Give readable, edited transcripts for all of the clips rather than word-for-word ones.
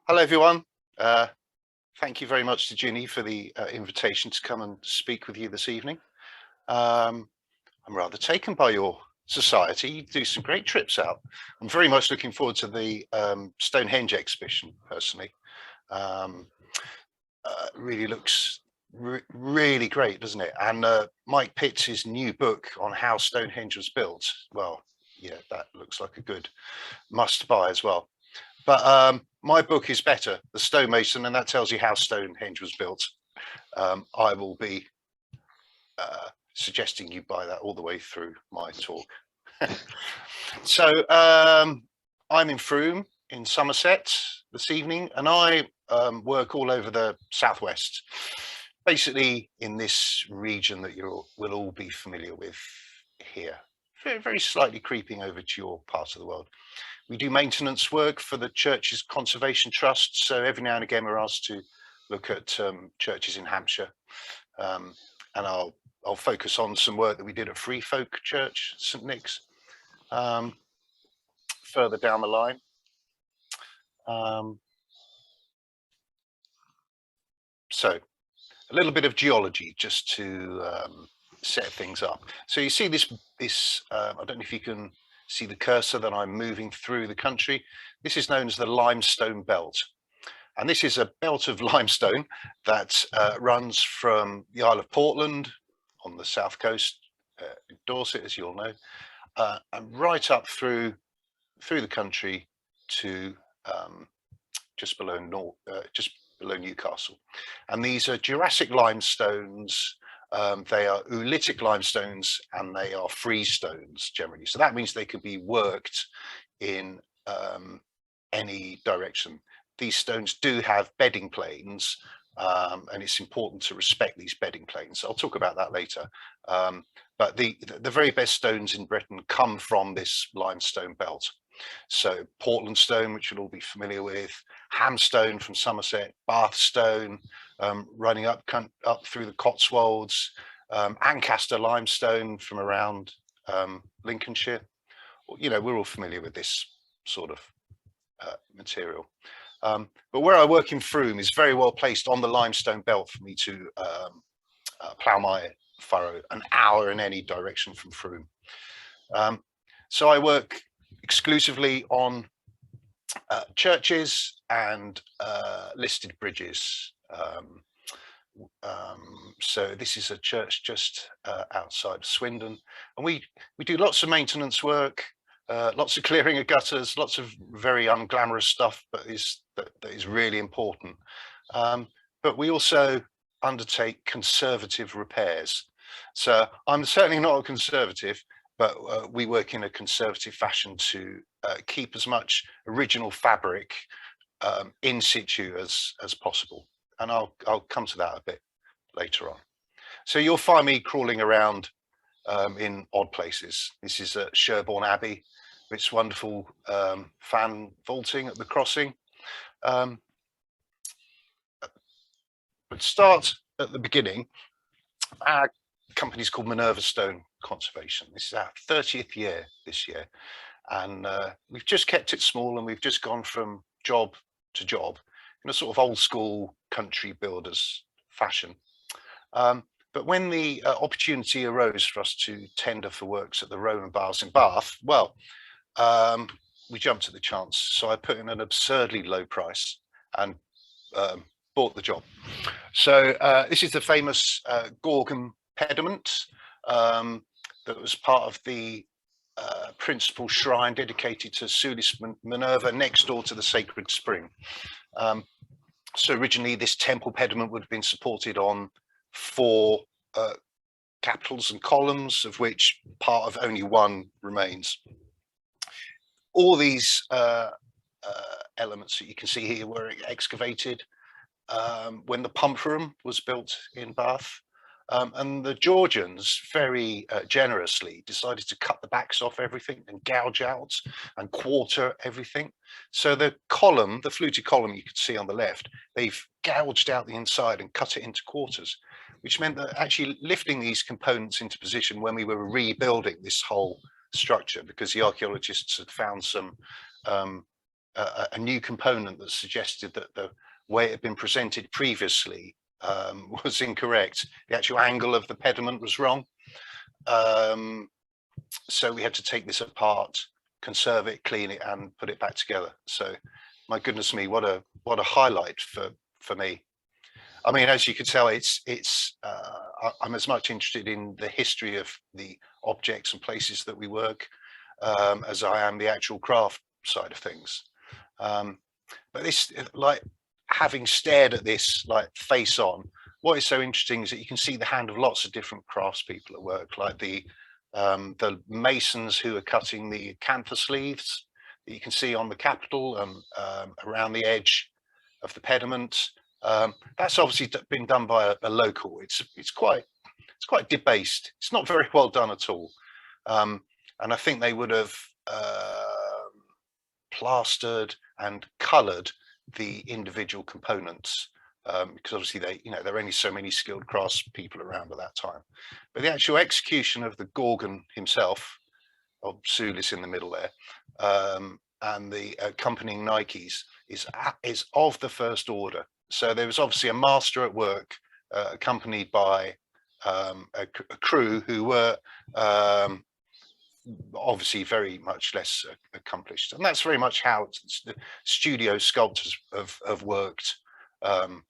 Hello, everyone. Thank you very much to Ginny for the invitation to come and speak with you this evening. I'm rather taken by your society. You do some great trips out. I'm very much looking forward to the Stonehenge exhibition, personally. Really looks really great, doesn't it? And Mike Pitts' new book on how Stonehenge was built, well, yeah, that looks like a good must buy as well. But my book is better, The Stonemason, and that tells you how Stonehenge was built. I will be suggesting you buy that all the way through my talk. So I'm in Frome in Somerset this evening, and I work all over the southwest, basically in this region that you will all be familiar with here, very, very slightly creeping over to your part of the world. We do maintenance work for the Churches Conservation Trust, so every now and again we're asked to look at churches in Hampshire, and I'll focus on some work that we did at Freefolk Church, St Nick's, further down the line. So a little bit of geology just to set things up. So you see this I don't know if you can see the cursor that I'm moving through the country. This is known as the limestone belt. And this is a belt of limestone that runs from the Isle of Portland on the south coast, Dorset, as you all know, and right up through the country to just below Newcastle. And these are Jurassic limestones. They are oolitic limestones and they are freestones generally. So that means they can be worked in any direction. These stones do have bedding planes, and it's important to respect these bedding planes. I'll talk about that later. But the very best stones in Britain come from this limestone belt. So Portland stone, which you'll all be familiar with, Hamstone from Somerset, Bath stone, running up through the Cotswolds, Ancaster limestone from around Lincolnshire. You know, we're all familiar with this sort of material. But where I work in Frome is very well placed on the limestone belt for me to plough my furrow an hour in any direction from Frome. So I work exclusively on churches and listed bridges. So this is a church just outside Swindon, and we do lots of maintenance work, lots of clearing of gutters, lots of very unglamorous stuff, but that is really important. But we also undertake conservative repairs. So I'm certainly not a conservative, but we work in a conservative fashion to keep as much original fabric in situ as possible. And I'll come to that a bit later on. So you'll find me crawling around in odd places. This is at Sherborne Abbey. It's wonderful fan vaulting at the crossing. But start at the beginning. Our company's called Minerva Stone Conservation. This is our 30th year this year, and we've just kept it small, and we've just gone from job to job in a sort of old school country builders fashion. But when the opportunity arose for us to tender for works at the Roman Baths in Bath, well, we jumped at the chance. So I put in an absurdly low price and bought the job. So this is the famous Gorgon pediment that was part of the principal shrine dedicated to Sulis Minerva next door to the sacred spring. So originally this temple pediment would have been supported on 4 capitals and columns, of which part of only one remains. All these elements that you can see here were excavated when the pump room was built in Bath. And the Georgians very generously decided to cut the backs off everything and gouge out and quarter everything. So the column, the fluted column you could see on the left, they've gouged out the inside and cut it into quarters, which meant that actually lifting these components into position when we were rebuilding this whole structure, because the archaeologists had found some a new component that suggested that the way it had been presented previously was incorrect. The actual angle of the pediment was wrong. So we had to take this apart, conserve it, clean it, and put it back together. So my goodness me, what a highlight for me. I mean, as you could tell, I'm as much interested in the history of the objects and places that we work as I am the actual craft side of things. But this, like, having stared at this like face on, what is so interesting is that you can see the hand of lots of different craftspeople at work, like the masons who are cutting the canthus sleeves that you can see on the capital around the edge of the pediment. That's obviously been done by a local. It's quite debased. It's not very well done at all. And I think they would have plastered and coloured the individual components because obviously there are only so many skilled craftspeople around at that time. But the actual execution of the Gorgon himself, of Sulis in the middle there, and the accompanying Nikes is of the first order. So there was obviously a master at work accompanied by a crew who were obviously very much less accomplished, and that's very much how the studio sculptors have worked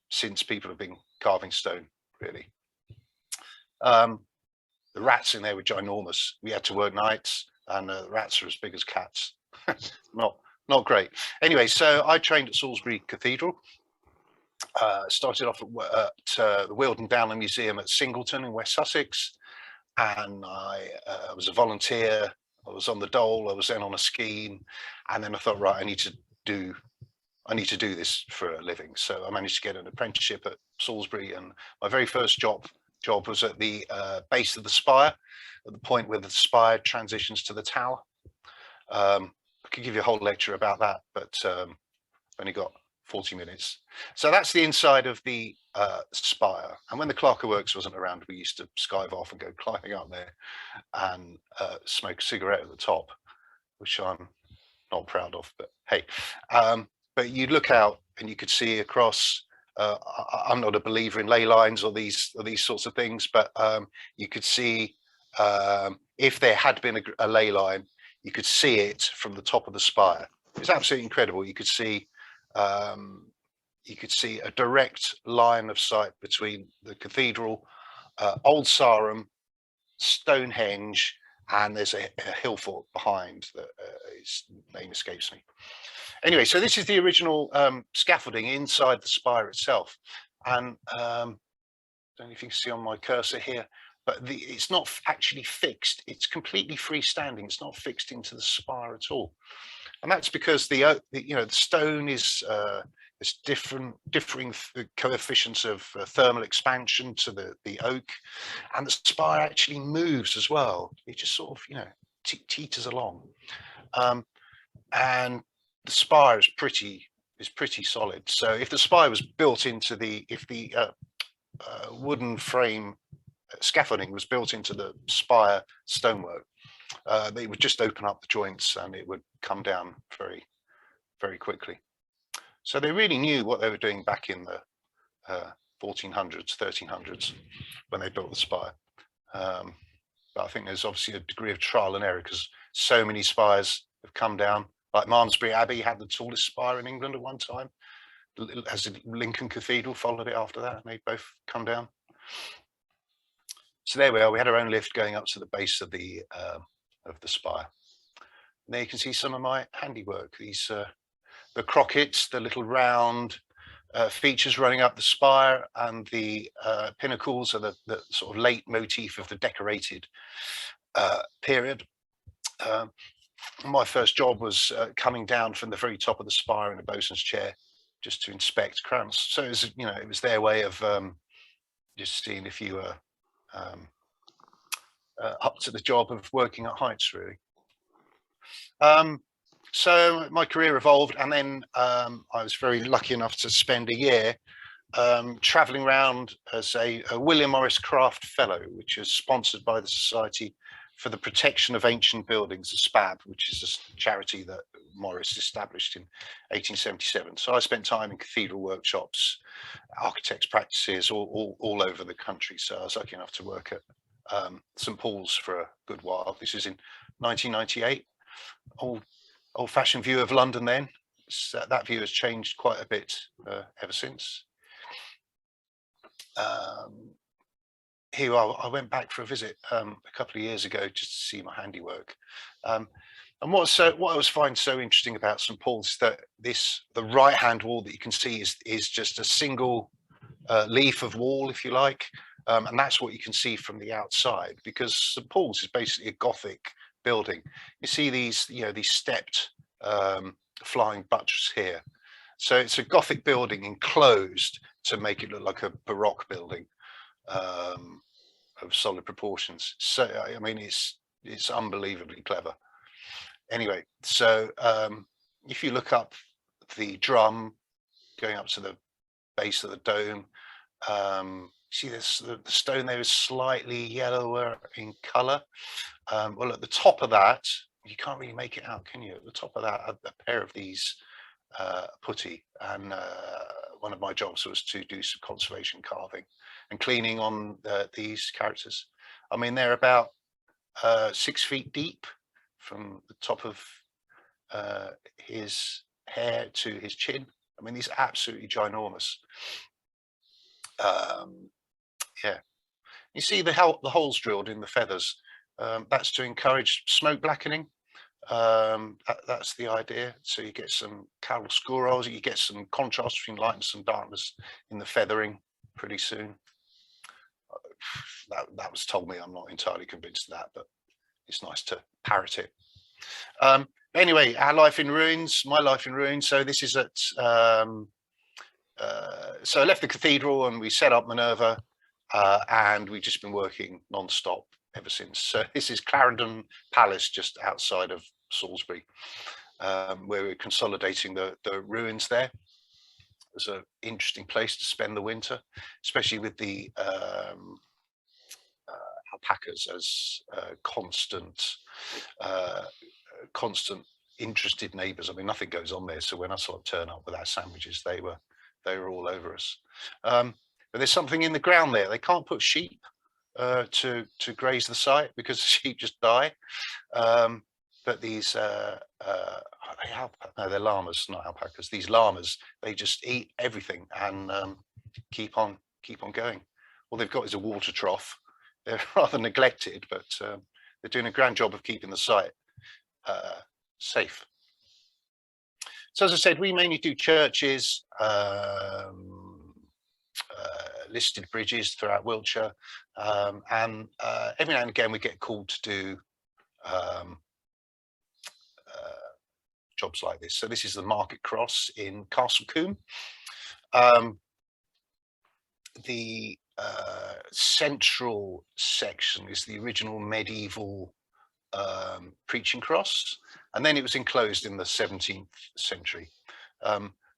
since people have been carving stone, really. The rats in there were ginormous. We had to work nights, and the rats are as big as cats. not great. Anyway, so I trained at Salisbury Cathedral. Started off at the Wealdon Downland Museum at Singleton in West Sussex, and I was a volunteer. I was on the dole. I was then on a scheme, and then I thought, right, I need to do this for a living. So I managed to get an apprenticeship at Salisbury, and my very first job was at the base of the spire, at the point where the spire transitions to the tower. I could give you a whole lecture about that, but I've only got 40 minutes. So that's the inside of the spire. And when the clerk of works wasn't around, we used to skive off and go climbing up there and smoke a cigarette at the top, which I'm not proud of, but hey. But you'd look out and you could see across. I'm not a believer in ley lines or these sorts of things, but you could see if there had been a ley line, you could see it from the top of the spire. It's absolutely incredible. You could see a direct line of sight between the cathedral, Old Sarum, Stonehenge, and there's a hill fort behind that its name escapes me. Anyway, so this is the original scaffolding inside the spire itself, and I don't know if you can see on my cursor here, but it's not actually fixed. It's completely freestanding. It's not fixed into the spire at all, and that's because the stone is there's differing coefficients of thermal expansion to the oak, and the spire actually moves as well. It just sort of teeters along, and the spire is pretty solid. So if the spire was built into the wooden frame scaffolding was built into the spire stonework, they would just open up the joints and it would come down very, very quickly. So they really knew what they were doing back in the 1400s, 1300s when they built the spire. But I think there's obviously a degree of trial and error because so many spires have come down. Like Malmesbury Abbey had the tallest spire in England at one time. As Lincoln Cathedral followed it after that, and they both come down. So there we are. We had our own lift going up to the base of the spire. And there you can see some of my handiwork. These the crockets, the little round features running up the spire, and the pinnacles are the sort of late motif of the decorated period. My first job was coming down from the very top of the spire in a bosun's chair just to inspect crowns. So it was, it was their way of just seeing if you were up to the job of working at heights, really. So my career evolved, and then I was very lucky enough to spend a year traveling around as a William Morris Craft Fellow, which is sponsored by the Society for the Protection of Ancient Buildings, the SPAB, which is a charity that Morris established in 1877. So I spent time in cathedral workshops, architects' practices all over the country. So I was lucky enough to work at St Paul's for a good while. This is in 1998. Old-fashioned view of London then. So that view has changed quite a bit ever since. Here I went back for a visit a couple of years ago just to see my handiwork. And what I was finding so interesting about St Paul's is that the right-hand wall that you can see is just a single leaf of wall, if you like, and that's what you can see from the outside, because St Paul's is basically a Gothic building. You see these stepped flying buttresses here, so it's a Gothic building enclosed to make it look like a Baroque building of solid proportions. So I mean, it's unbelievably clever. Anyway, so if you look up the drum going up to the base of the dome, see this, the stone there is slightly yellower in color. Well, at the top of that, you can't really make it out, can you? At the top of that, a pair of these putty, and one of my jobs was to do some conservation carving and cleaning on these characters. I mean, they're about 6 feet deep from the top of his hair to his chin. I mean, these are absolutely ginormous. Yeah, you see the holes drilled in the feathers. That's to encourage smoke blackening. That's the idea. So you get some chiaroscuros, you get some contrast between lightness and darkness in the feathering pretty soon. That was told me. I'm not entirely convinced of that, but it's nice to parrot it. Anyway, our life in ruins, my life in ruins. So this is at so I left the cathedral and we set up Minerva, and we've just been working non-stop ever since. So this is Clarendon Palace, just outside of Salisbury, where we're consolidating the ruins there. It's an interesting place to spend the winter, especially with the alpacas as constant interested neighbours. I mean, nothing goes on there, so when I sort of turn up with our sandwiches, they were all over us. But there's something in the ground there. They can't put sheep to graze the site because the sheep just die. But these no, they're llamas, not alpacas. These llamas, they just eat everything and keep on going. All they've got is a water trough. They're rather neglected, but they're doing a grand job of keeping the site safe. So as I said, we mainly do churches, listed bridges throughout Wiltshire, and every now and again we get called to do jobs like this. So this is the Market Cross in Castle Combe. The central section is the original medieval preaching cross, and then it was enclosed in the 17th century.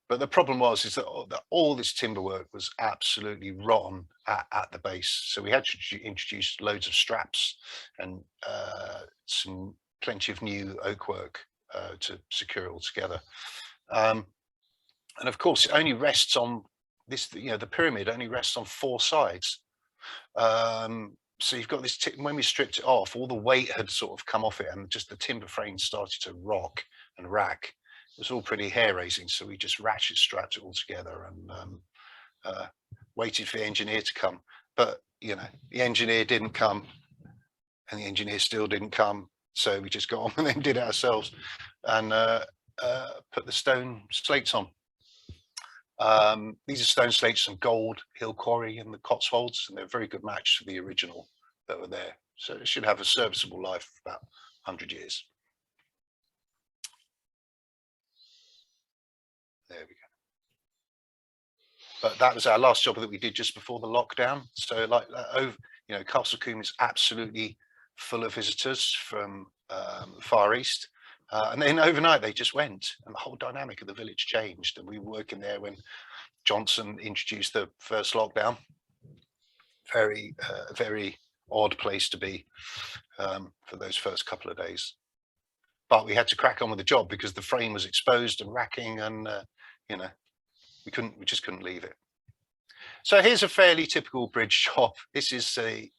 But the problem is that all this timber work was absolutely rotten at the base. So we had to introduce loads of straps and plenty of new oak work to secure it all together. And of course, it only rests on this, the pyramid only rests on 4 sides. So you've got this, when we stripped it off, all the weight had sort of come off it, and just the timber frame started to rock and rack. It was all pretty hair raising, so we just ratchet strapped it all together and waited for the engineer to come. But the engineer didn't come, and the engineer still didn't come. So we just got on and then did it ourselves and put the stone slates on. These are stone slates from Gold Hill Quarry in the Cotswolds, and they're a very good match to the original that were there. So it should have a serviceable life for about 100 years. There we go. But that was our last job that we did just before the lockdown. So like Castle Combe is absolutely full of visitors from the Far East. And then overnight they just went, and the whole dynamic of the village changed. And we were working there when Johnson introduced the first lockdown. Very odd place to be for those first couple of days. But we had to crack on with the job because the frame was exposed and racking, and you know, we just couldn't leave it. So here's a fairly typical bridge job. This is a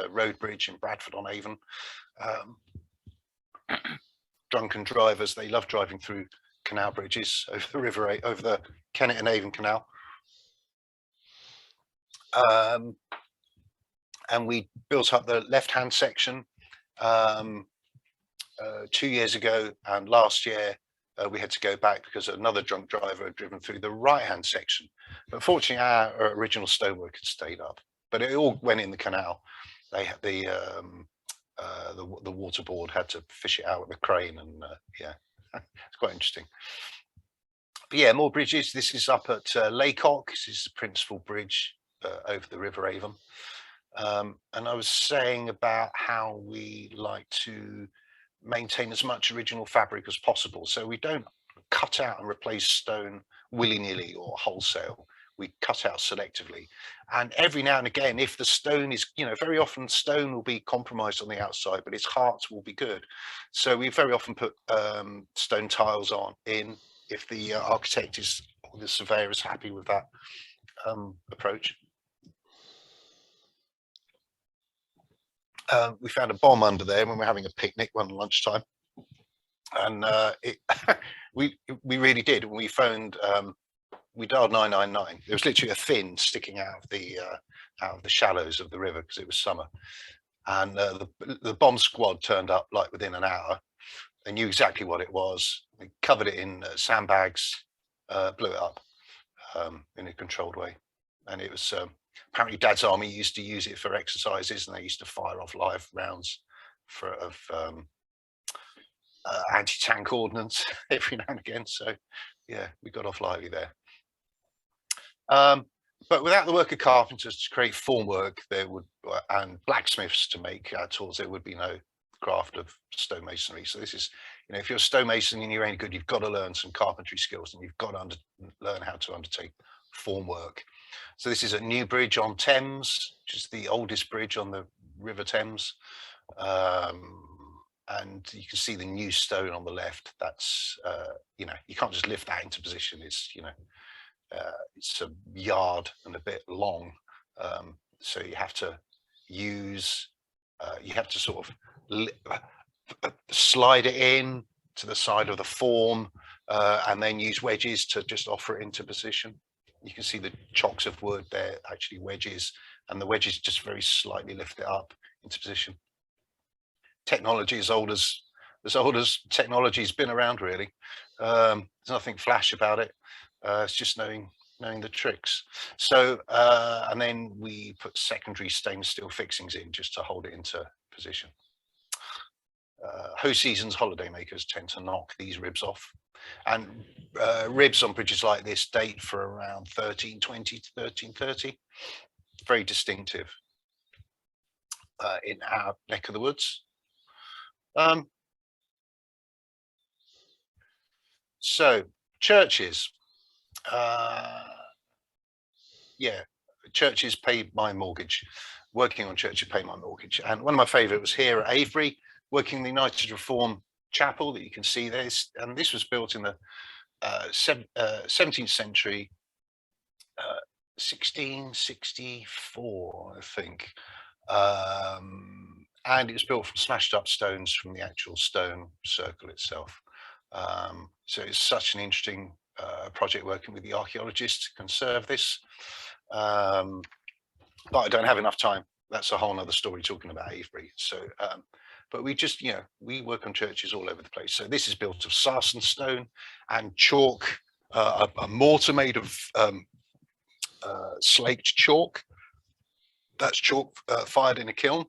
road bridge in Bradford on Avon. Drunken drivers, they love driving through canal bridges over the river, over the Kennet and Avon Canal. And we built up the left-hand section 2 years ago, and last year we had to go back because another drunk driver had driven through the right-hand section. But fortunately, our original stonework had stayed up, but it all went in the canal. They had the water board had to fish it out with a crane, and yeah, it's quite interesting. But yeah, more bridges. This is up at Laycock. This is the principal bridge over the River Avon. And I was saying about how we like to maintain as much original fabric as possible. So we don't cut out and replace stone willy-nilly or wholesale. We cut out selectively. And every now and again, if the stone is, very often stone will be compromised on the outside, but its heart will be good. So we very often put stone tiles in if the architect or the surveyor is happy with that approach. We found a bomb under there when we were having a picnic one lunchtime, and we really did. We phoned, we dialed 999. There was literally a fin sticking out of the shallows of the river because it was summer, and the bomb squad turned up like within an hour. They knew exactly what it was. They covered it in sandbags, blew it up in a controlled way, and it was. Apparently Dad's army used to use it for exercises, and they used to fire off live rounds of anti-tank ordnance every now and again. So yeah, we got off lively there. But without the work of carpenters to create formwork, and blacksmiths to make tools, there would be no craft of stonemasonry. So this is, if you're a stonemason and you're any good, you've got to learn some carpentry skills, and you've got to learn how to undertake formwork. So this is a new bridge on Thames, which is the oldest bridge on the River Thames. And you can see the new stone on the left. That's, you can't just lift that into position. It's, it's a yard and a bit long. So you have to sort of slide it in to the side of the form, and then use wedges to just offer it into position. You can see the chocks of wood, they're actually wedges, and the wedges just very slightly lift it up into position. Technology as old as technology's been around, really. There's nothing flash about it. It's just knowing the tricks. So and then we put secondary stainless steel fixings in just to hold it into position. Host seasons holidaymakers tend to knock these ribs off, and ribs on bridges like this date for around 1320 to 1330. Very distinctive in our neck of the woods. So churches, churches pay my mortgage. Working on churches pay my mortgage, and one of my favourite was here at Avebury, working in the United Reformed Chapel that you can see there. And this was built in the 17th century, 1664, I think. And it was built from smashed up stones from the actual stone circle itself. So it's such an interesting project working with the archaeologists to conserve this. But I don't have enough time. That's a whole nother story talking about Avebury. So, but we just, we work on churches all over the place. So this is built of sarsen stone and chalk, a mortar made of slaked chalk. That's chalk fired in a kiln.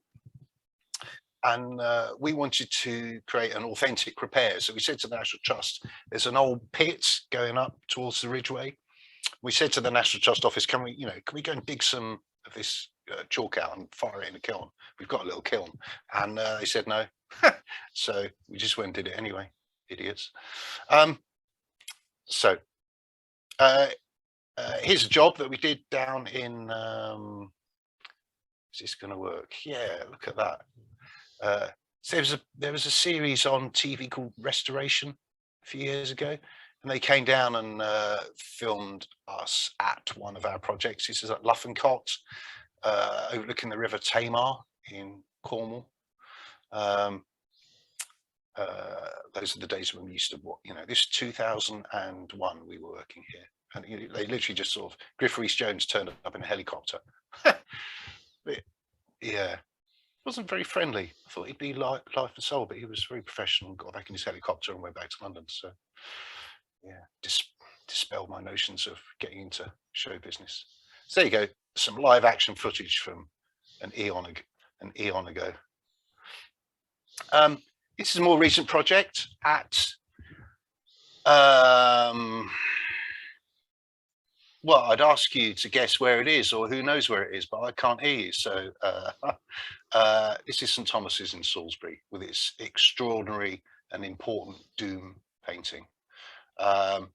And we wanted to create an authentic repair. So we said to the National Trust, there's an old pit going up towards the Ridgeway. We said to the National Trust office, can we go and dig some of this chalk out and fire it in a kiln? We've got a little kiln. And they said no. So we just went and did it anyway, idiots. So here's a job that we did down in Is this going to work? Yeah, look at that. So there was a series on TV called Restoration a few years ago, and they came down and filmed us at one of our projects. This is at Luffencott, overlooking the River Tamar in Cornwall. Those are the days when we used to, this 2001 we were working here, and they literally just sort of, Griff Rhys-Jones turned up in a helicopter. Yeah, wasn't very friendly. I thought he'd be life and soul, but he was very professional, got back in his helicopter and went back to London. So yeah, dispelled my notions of getting into show business. So there you go, some live action footage from an eon ago. This is a more recent project at well, I'd ask you to guess where it is, or who knows where it is, but I can't hear you. So this is St Thomas's in Salisbury with its extraordinary and important doom painting. And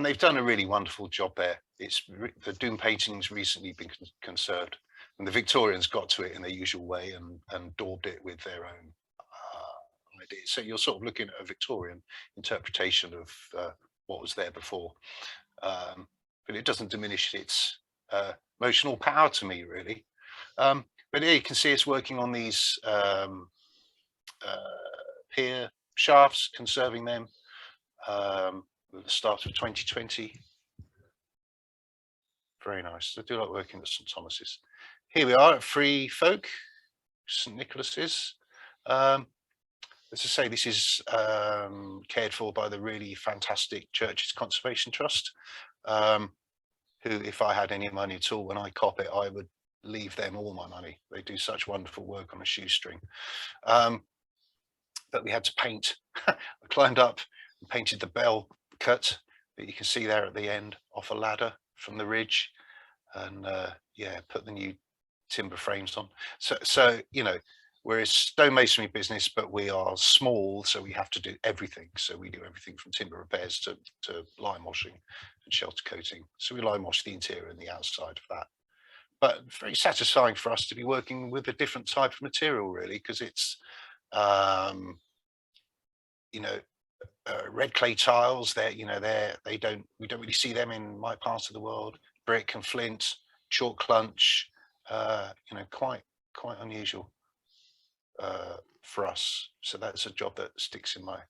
they've done a really wonderful job there. The doom painting's recently been conserved, and the Victorians got to it in their usual way and daubed it with their own ideas. So you're sort of looking at a Victorian interpretation of what was there before. But it doesn't diminish its emotional power to me, really. But here you can see it's working on these pier shafts, conserving them at the start of 2020. Very nice. I do like working at St Thomas's. Here we are at Freefolk, St Nicholas's. As I say, this is cared for by the really fantastic Churches Conservation Trust, who, if I had any money at all, when I cop it, I would leave them all my money. They do such wonderful work on a shoestring. But we had to paint. I climbed up and painted the bell cut that you can see there at the end off a ladder from the ridge, and yeah, put the new timber frames on. So we're a stonemasonry business, but we are small, so we have to do everything. So we do everything from timber repairs to lime washing and shelter coating. So we lime wash the interior and the outside of that. But very satisfying for us to be working with a different type of material, really, because it's red clay tiles. We don't really see them in my part of the world. Brick and flint, chalk clunch, quite unusual for us. So that's a job that sticks in my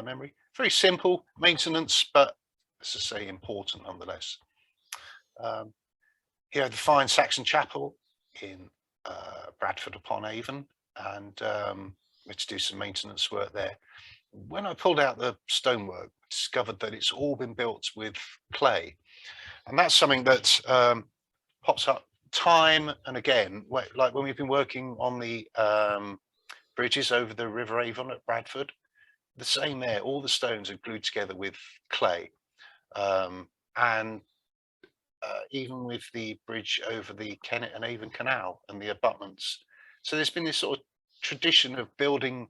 memory. Very simple maintenance, but as I say, important nonetheless. Here at the fine Saxon Chapel in Bradford upon Avon, and let's do some maintenance work there. When I pulled out the stonework, I discovered that it's all been built with clay, and that's something that pops up time and again, like when we've been working on the bridges over the River Avon at Bradford. The same there, all the stones are glued together with clay, and even with the bridge over the Kennet and Avon Canal and the abutments. So there's been this sort of tradition of building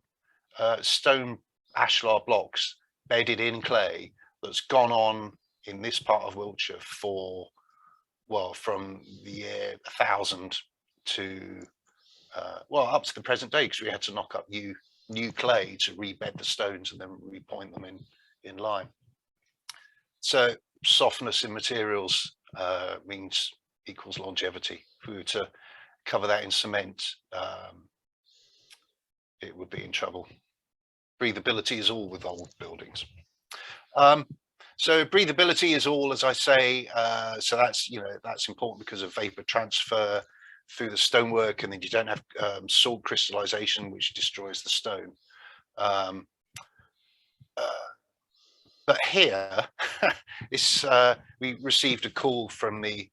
stone ashlar blocks bedded in clay that's gone on in this part of Wiltshire for, well, from the year 1000 to up to the present day, because we had to knock up new clay to rebed the stones and then repoint them in lime. So softness in materials means equals longevity. If we were to cover that in cement, it would be in trouble. Breathability is all with old buildings. So breathability is all, as I say, so that's important because of vapor transfer through the stonework, and then you don't have salt crystallization, which destroys the stone. But here, we received a call from the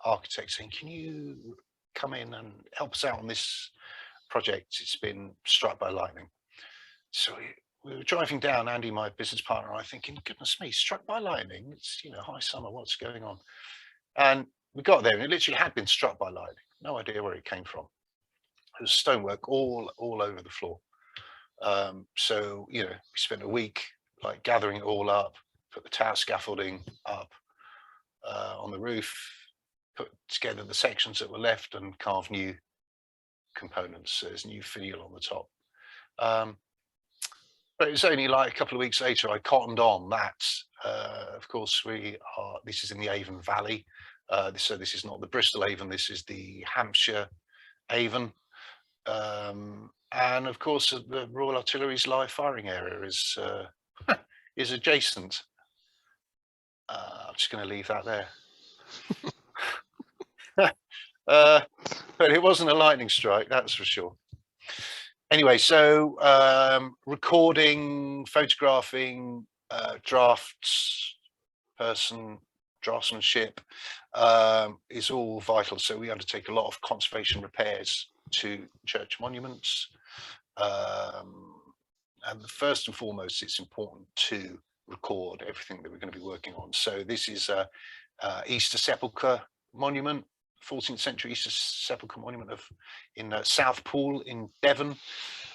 architect saying, "Can you come in and help us out on this project? It's been struck by lightning." So we were driving down, Andy, my business partner, and I, thinking, goodness me, struck by lightning. It's high summer, what's going on? And we got there, and it literally had been struck by lightning. No idea where it came from. There was stonework all over the floor. So we spent a week gathering it all up, put the tower scaffolding up on the roof, put together the sections that were left and carve new components. So there's new finial on the top. But it was only like a couple of weeks later I cottoned on that. Of course, this is in the Avon Valley. So this is not the Bristol Avon, this is the Hampshire Avon. And of course, the Royal Artillery's live firing area is is adjacent. I'm just going to leave that there. But it wasn't a lightning strike, that's for sure. Anyway, so recording, photographing, draftsmanship is all vital. So we undertake a lot of conservation repairs to church monuments. And first and foremost, it's important to record everything that we're going to be working on. So this is Easter Sepulchre Monument, 14th century Easter Sepulchre Monument in Southpool in Devon.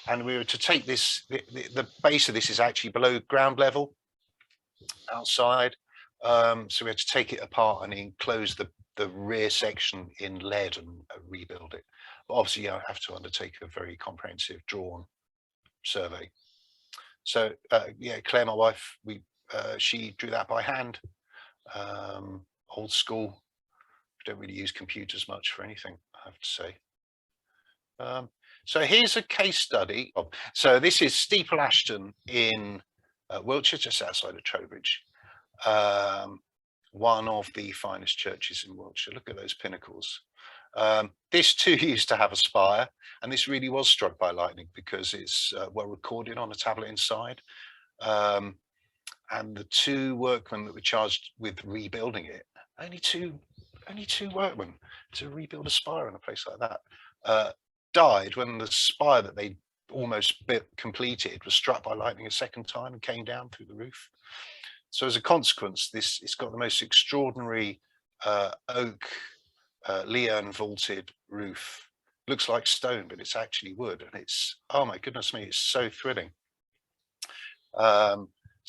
And we were to take this, the base of this is actually below ground level outside. So we had to take it apart and enclose the rear section in lead and rebuild it. But obviously, I have to undertake a very comprehensive drawn survey. So yeah, Claire, my wife, she drew that by hand, old school. We don't really use computers much for anything, I have to say. So here's a case study. So this is Steeple Ashton in Wiltshire, just outside of Trowbridge. One of the finest churches in Wiltshire. Look at those pinnacles. This too used to have a spire, and this really was struck by lightning because it's well recorded on a tablet inside. And the two workmen that were charged with rebuilding it, only two workmen to rebuild a spire in a place like that, died when the spire that they almost completed was struck by lightning a second time and came down through the roof. So as a consequence, it's got the most extraordinary oak Leon vaulted roof. Looks like stone, but it's actually wood, and it's, oh my goodness me, it's so thrilling.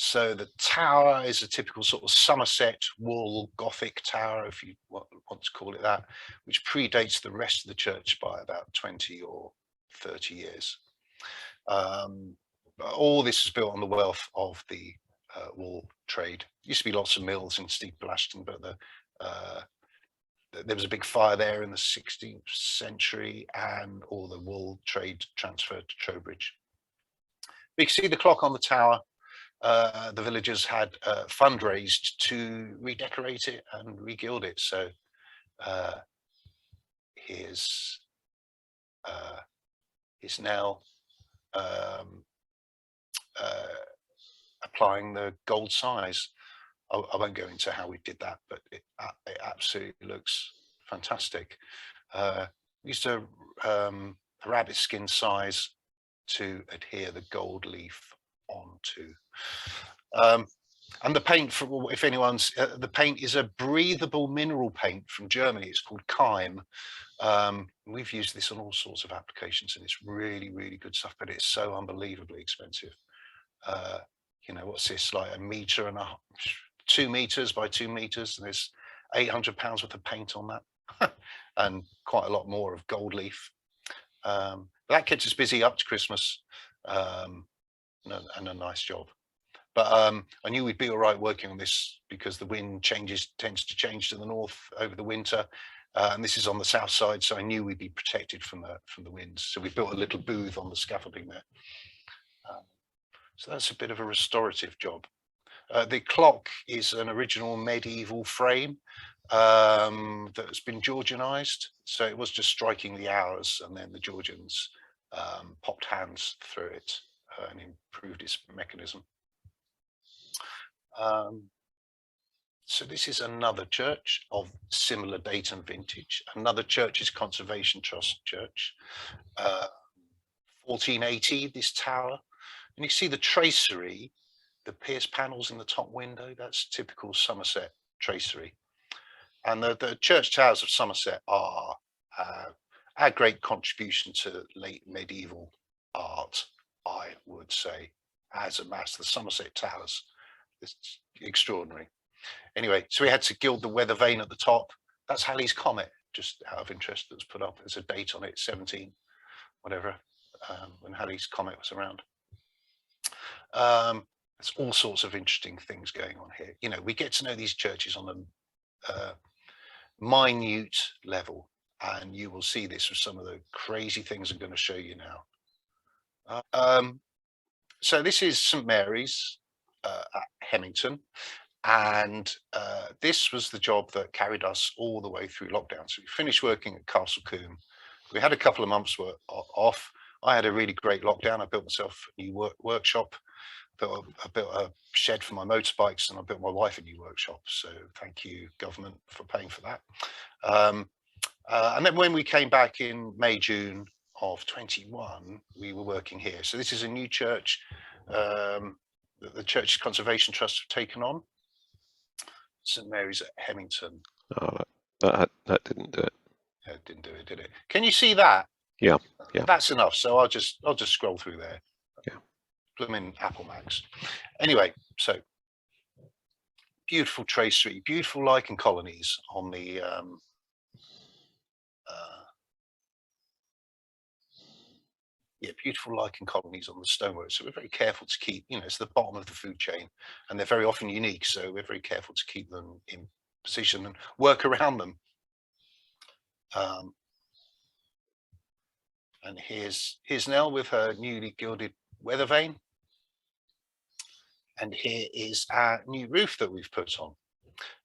So the tower is a typical sort of Somerset wall Gothic tower, if you want to call it that, which predates the rest of the church by about 20 or 30 years. All this is built on the wealth of the wool trade. Used to be lots of mills in Steeple Ashton, but there was a big fire there in the 16th century, and all the wool trade transferred to Trowbridge. We can see the clock on the tower. The villagers had fundraised to redecorate it and regild it. So here's now applying the gold size. I won't go into how we did that, but it absolutely looks fantastic. We used to rabbit skin size to adhere the gold leaf onto. And the paint, if anyone's, the paint is a breathable mineral paint from Germany. It's called Keim. We've used this on all sorts of applications, and it's really, really good stuff, but it's so unbelievably expensive. You know, what's this, like a metre and 2 meters by 2 meters, and there's £800 worth of paint on that, and quite a lot more of gold leaf. That kept us busy up to Christmas, and a nice job. But I knew we'd be all right working on this because the wind tends to change to the north over the winter, and this is on the south side, so I knew we'd be protected from the winds. So we built a little booth on the scaffolding there. So that's a bit of a restorative job. The clock is an original medieval frame that has been Georgianized. So it was just striking the hours, and then the Georgians popped hands through it and improved its mechanism. So this is another church of similar date and vintage. Another Churches Conservation Trust church, 1480, this tower. And you see the tracery, the pierced panels in the top window, that's typical Somerset tracery. And the church towers of Somerset are a great contribution to late medieval art, I would say, as a mass. The Somerset towers, it's extraordinary. Anyway, so we had to gild the weather vane at the top. that's Halley's Comet, just out of interest, that's put up. There's a date on it, 17, whatever, when Halley's Comet was around. There's all sorts of interesting things going on here. You know, we get to know these churches on a minute level, and you will see this with some of the crazy things I'm going to show you now. So this is St Mary's at Hemmington, and this was the job that carried us all the way through lockdown. So we finished working at Castle Combe. We had a couple of months off. I had a really great lockdown. I built myself a new workshop. I built a shed for my motorbikes, and I built my wife a new workshop. So thank you, government, for paying for that. And then when we came back in May, June of 21, we were working here. So this is a new church that the Church Conservation Trust have taken on. St Mary's at Hemmington. Oh, that didn't do it. It didn't do it, did it? Can you see that? Yeah. That's enough. So I'll just scroll through there. Yeah. Blooming Apple Macs. Anyway, so beautiful tracery, beautiful lichen colonies on the beautiful lichen colonies on the stonework. So we're very careful to keep, you know, it's the bottom of the food chain, and they're very often unique. So we're very careful to keep them in position and work around them. And here's Nell with her newly gilded weather vane. And here is our new roof that we've put on.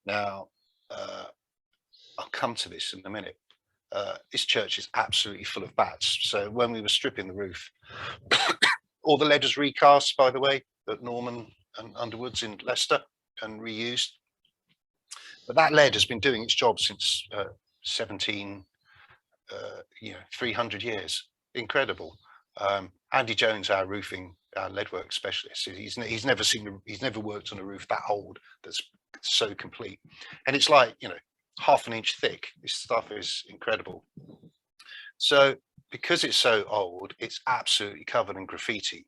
Now, I'll come to this in a minute. This church is absolutely full of bats. So when we were stripping the roof, all the lead was recast, by the way, at Norman and Underwood's in Leicester, and reused. But that lead has been doing its job since 300 years. Incredible. Andy Jones, our roofing, our leadwork specialist, he's never worked on a roof that old that's so complete, and it's like, you know, half an inch thick. This stuff is incredible. So because it's so old, it's absolutely covered in graffiti,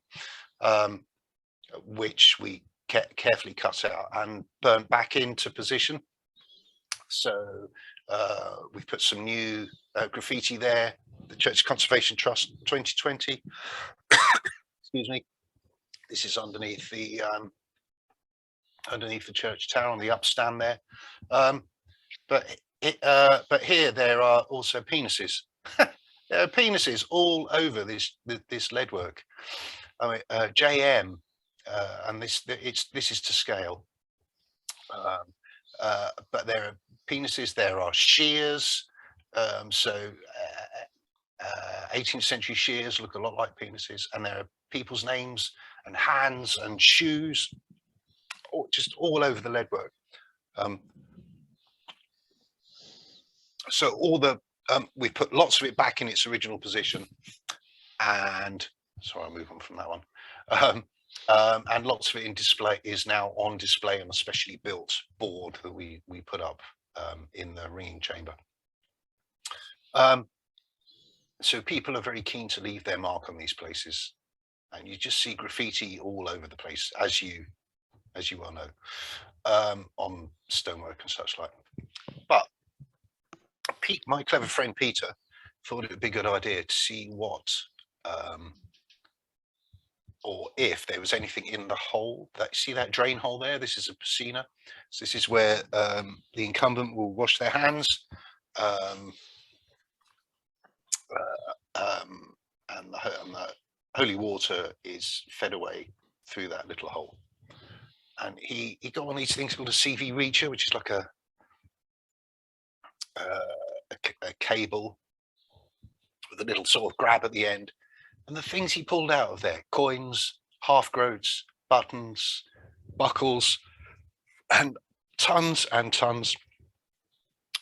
which we carefully cut out and burnt back into position. So we've put some new graffiti there. The Church Conservation Trust 2020. Excuse me. This is underneath the church tower on the upstand there. But here there are also penises. There are penises all over this leadwork. I mean, JM, and this is to scale. But there are penises. There are shears. 18th century shears look a lot like penises, and there are people's names and hands and shoes, just all over the leadwork. So all the we put lots of it back in its original position, and sorry, I'll move on from that one. And lots of it is now on display on a specially built board that we put up in the ringing chamber. So people are very keen to leave their mark on these places, and you just see graffiti all over the place, as you well know, on stonework and such like. But my clever friend Peter thought it would be a good idea to see what, or if there was anything in the hole. See that drain hole there? This is a piscina. So this is where the incumbent will wash their hands. And the holy water is fed away through that little hole. And he got one of these things called a CV reacher, which is like a cable with a little sort of grab at the end. And the things he pulled out of there: coins, half groats, buttons, buckles, and tons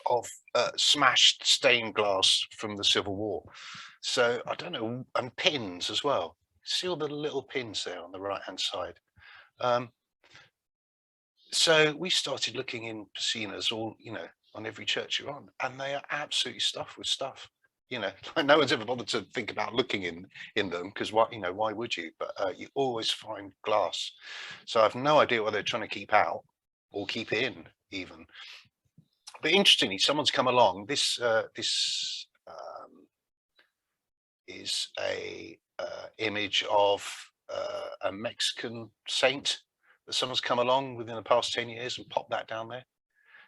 of smashed stained glass from the Civil War. So I don't know, and pins as well. See all the little pins there on the right hand side. So we started looking in piscinas, all, you know, on every church you're on, and they are absolutely stuffed with stuff. You know, no one's ever bothered to think about looking in them, because why would you? But you always find glass. So I've no idea what they're trying to keep out or keep in even. But interestingly, someone's come along. This is a image of a Mexican saint that someone's come along within the past 10 years and popped that down there.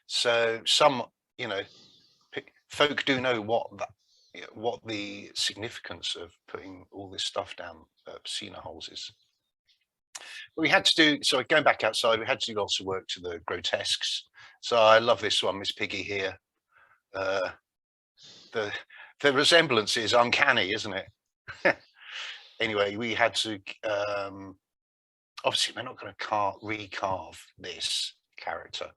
So some, you know, folk do know what that, you know, what the significance of putting all this stuff down Piscina holes is. But we had to do, so going back outside, we had to do lots of work to the grotesques. So I love this one, Miss Piggy here. The resemblance is uncanny, isn't it? Anyway, we had to, obviously we're not going to recarve this character.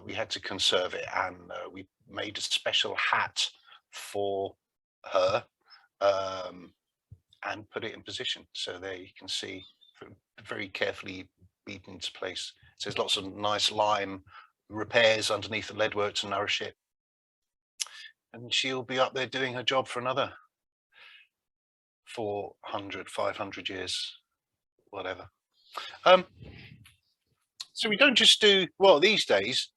We had to conserve it, and we made a special hat for her and put it in position. So there you can see, very carefully beaten into place. So there's lots of nice lime repairs underneath the leadwork to nourish it. And she'll be up there doing her job for another 400, 500 years, whatever. So we don't just do, well, these days,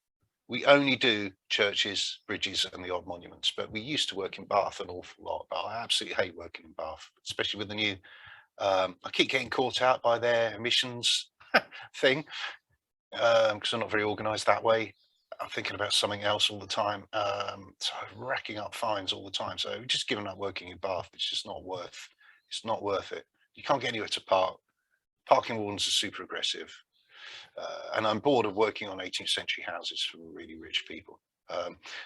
we only do churches, bridges, and the odd monuments, but we used to work in Bath an awful lot. But I absolutely hate working in Bath, especially with the new, I keep getting caught out by their emissions thing, because I'm not very organized that way. I'm thinking about something else all the time. So I'm racking up fines all the time. So we've just given up working in Bath. It's just not worth, it's not worth it. You can't get anywhere to park. Parking wardens are super aggressive. And I'm bored of working on 18th century houses for really rich people.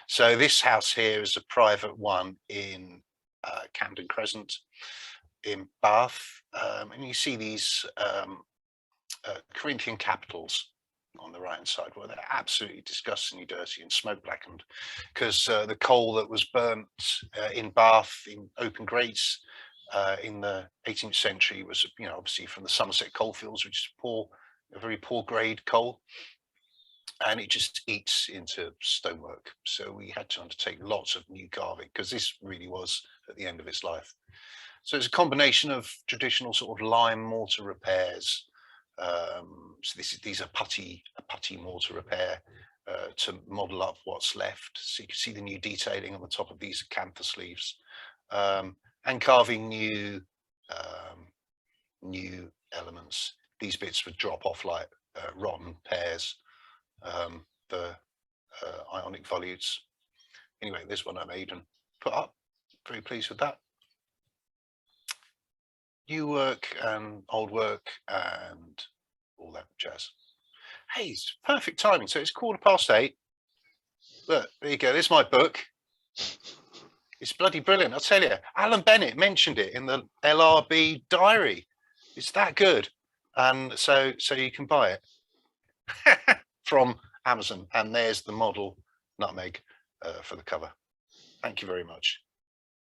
So this house here is a private one in Camden Crescent in Bath. And you see these Corinthian capitals on the right hand side, where they're absolutely disgustingly dirty and smoke blackened, because the coal that was burnt in Bath in open grates in the 18th century was, you know, obviously from the Somerset coalfields, which is poor, a very poor grade coal, and it just eats into stonework. So we had to undertake lots of new carving, because this really was at the end of its life. So it's a combination of traditional sort of lime mortar repairs. So these are putty mortar repair to model up what's left. So you can see the new detailing on the top of these acanthus sleeves, and carving new elements. These bits would drop off like rotten pears, the Ionic volutes. Anyway, this one I made and put up. Very pleased with that. New work and old work and all that jazz. Hey, it's perfect timing. So it's 8:15. Look, there you go. There's my book. It's bloody brilliant. I'll tell you, Alan Bennett mentioned it in the LRB diary. It's that good. And so you can buy it from Amazon. And there's the model nutmeg for the cover. Thank you very much.